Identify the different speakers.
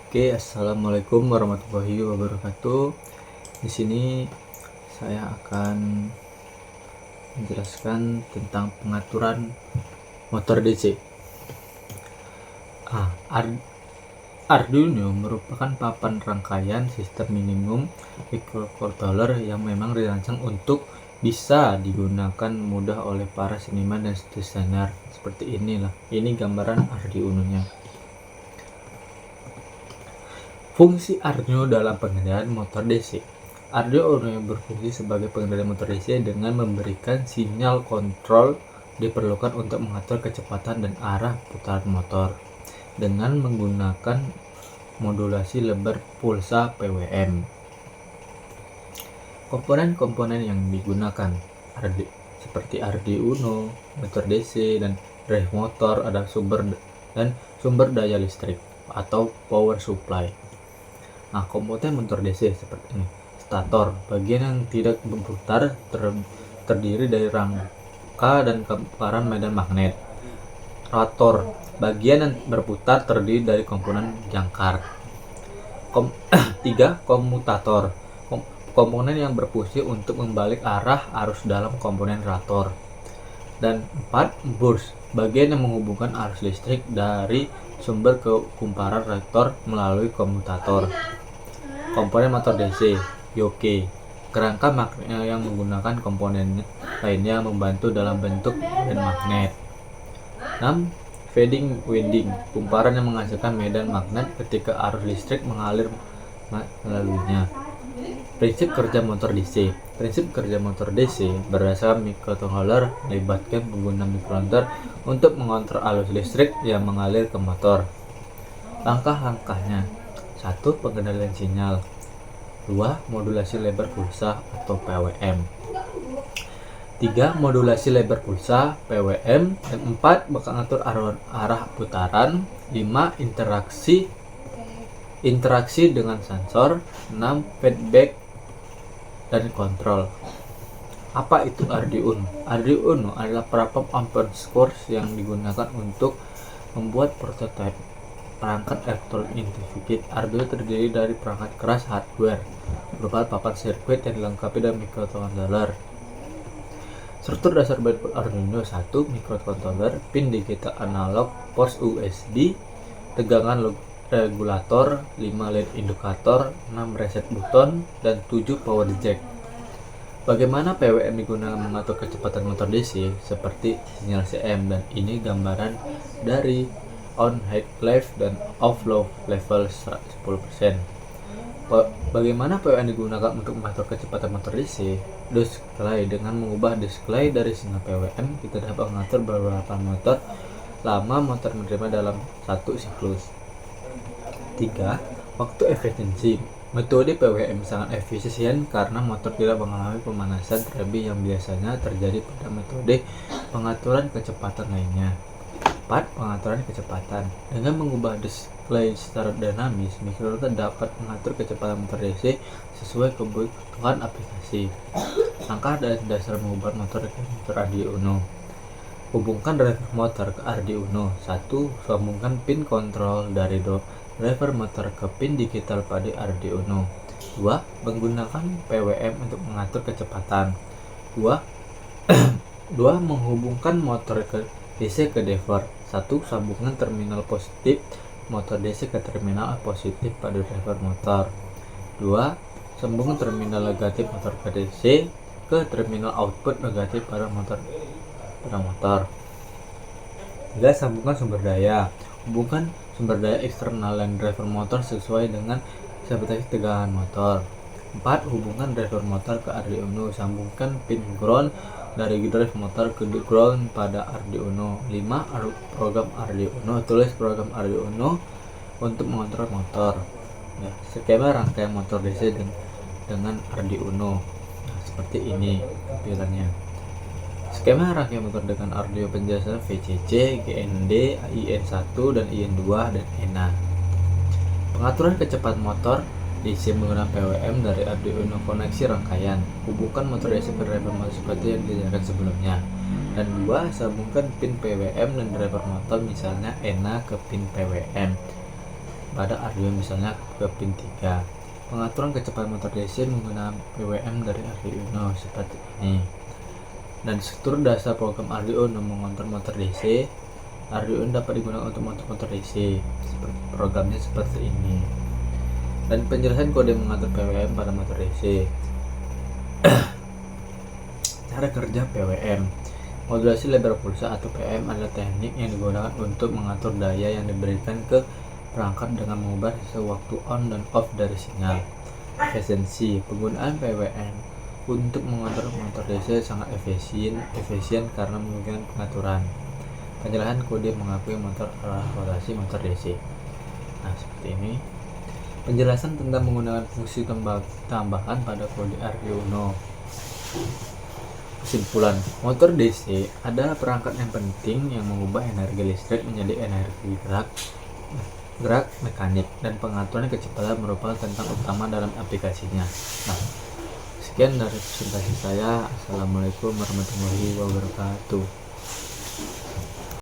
Speaker 1: Oke, assalamualaikum warahmatullahi wabarakatuh. Di sini saya akan menjelaskan tentang pengaturan motor DC. Arduino merupakan papan rangkaian sistem minimum microcontroller yang memang dirancang untuk bisa digunakan mudah oleh para seniman dan desainer. Seperti inilah. Ini gambaran Arduino-nya. Fungsi Arduino dalam pengendalian motor DC. Arduino berfungsi sebagai pengendali motor DC dengan memberikan sinyal kontrol diperlukan untuk mengatur kecepatan dan arah putaran motor dengan menggunakan modulasi lebar pulsa PWM. Komponen-komponen yang digunakan seperti Arduino, motor DC, dan drive motor ada sumber daya listrik atau power supply. Nah, komponen motor DC seperti ini. Stator, bagian yang tidak berputar terdiri dari rangka dan kemparan medan magnet. Rotor, bagian yang berputar terdiri dari komponen jangkar. 3. Komutator, komponen yang berfungsi untuk membalik arah arus dalam komponen rotor. Dan 4. Burst, bagian yang menghubungkan arus listrik dari sumber ke kumparan rotor melalui komutator. Komponen motor DC, yoke, kerangka magnet yang menggunakan komponen lainnya membantu dalam bentuk medan magnet. 6. Feeding winding, kumparan yang menghasilkan medan magnet ketika arus listrik mengalir melaluinya. Prinsip kerja motor DC. Prinsip kerja motor DC berdasarkan microcontroller melibatkan pengguna microcontroller untuk mengontrol arus listrik yang mengalir ke motor. Langkah-langkahnya: 1. Pengendalian sinyal. 2. Modulasi lebar pulsa atau PWM. 3. Modulasi lebar pulsa PWM. Dan 4. Mengatur arah putaran. 5. Interaksi dengan sensor. 6. Feedback dan kontrol. Apa itu Arduino? Arduino adalah perangkat open source yang digunakan untuk membuat prototipe perangkat elektronik integrated. Arduino terdiri dari perangkat keras hardware berupa papan sirkuit yang dilengkapi dengan microcontroller. Struktur dasar mainboard Arduino: 1. Microcontroller, pin digital analog, port USB, tegangan regulator, 5 LED indikator, 6 reset button, dan 7 power jack. Bagaimana PWM digunakan mengatur kecepatan motor DC seperti sinyal CM, dan ini gambaran dari on high level dan off low level 10%. Bagaimana PWM digunakan untuk mengatur kecepatan motor DC? Display. Dengan mengubah display dari sinyal PWM, kita dapat mengatur beberapa motor lama motor menerima dalam satu siklus. 3. Waktu efisiensi. Metode PWM sangat efisien karena motor tidak mengalami pemanasan terlebih yang biasanya terjadi pada metode pengaturan kecepatan lainnya. 4. Pengaturan kecepatan. Dengan mengubah display secara dinamis, microcontroller dapat mengatur kecepatan motor DC sesuai kebutuhan aplikasi. Langkah dasar mengubah motor ke motor Arduino. Hubungkan driver motor ke Arduino. 1. Sambungkan pin kontrol dari driver motor ke pin digital pada Arduino. 2. Menggunakan PWM untuk mengatur kecepatan. 2. Menghubungkan motor ke DC ke driver. 1. Sambungkan terminal positif motor DC ke terminal positif pada driver motor. 2. Sambungkan terminal negatif motor ke DC ke terminal output negatif pada motor. 3. Sambungkan sumber daya. Hubungkan sumber daya eksternal dan driver motor sesuai dengan spesifikasi tegangan motor. 4. Hubungkan driver motor ke Arduino. Sambungkan pin ground dari drive motor ke ground pada Arduino. 5. Program Arduino. Tulis program Arduino untuk mengontrol motor. Skema rangkaian motor DC dengan Arduino. Seperti ini tampilannya. Skema rangkaian motor dengan Arduino penjelasan VCC, GND, IN1 dan IN2 dan ENA. Pengaturan kecepatan motor DC menggunakan PWM dari Arduino. Koneksi rangkaian. Hubungkan motor DC ke driver motor seperti yang dijelaskan sebelumnya. Dan 2. Sambungkan pin PWM dan driver motor misalnya ENA ke pin PWM. pada Arduino, misalnya ke pin 3. Pengaturan kecepatan motor DC menggunakan PWM dari Arduino seperti ini. Dan struktur dasar program Arduino mengontrol motor DC. Arduino dapat digunakan untuk motor-motor DC. Programnya seperti ini. Dan penjelasan kode mengatur PWM pada motor DC. Cara kerja PWM. Modulasi lebar pulsa atau PWM adalah teknik yang digunakan untuk mengatur daya yang diberikan ke perangkat dengan mengubah sewaktu on dan off dari sinyal. Efisiensi. Penggunaan PWM untuk mengatur motor DC sangat efisien karena memungkinkan pengaturan. Penjelasan kode mengakui motor arah rotasi motor DC. Nah, seperti ini. Penjelasan tentang menggunakan fungsi tambahan pada kode Arduino. Kesimpulan, motor DC adalah perangkat yang penting yang mengubah energi listrik menjadi energi gerak mekanik, dan pengaturan kecepatan merupakan tentang utama dalam aplikasinya. Nah, sekian dari presentasi saya. Assalamualaikum warahmatullahi wabarakatuh.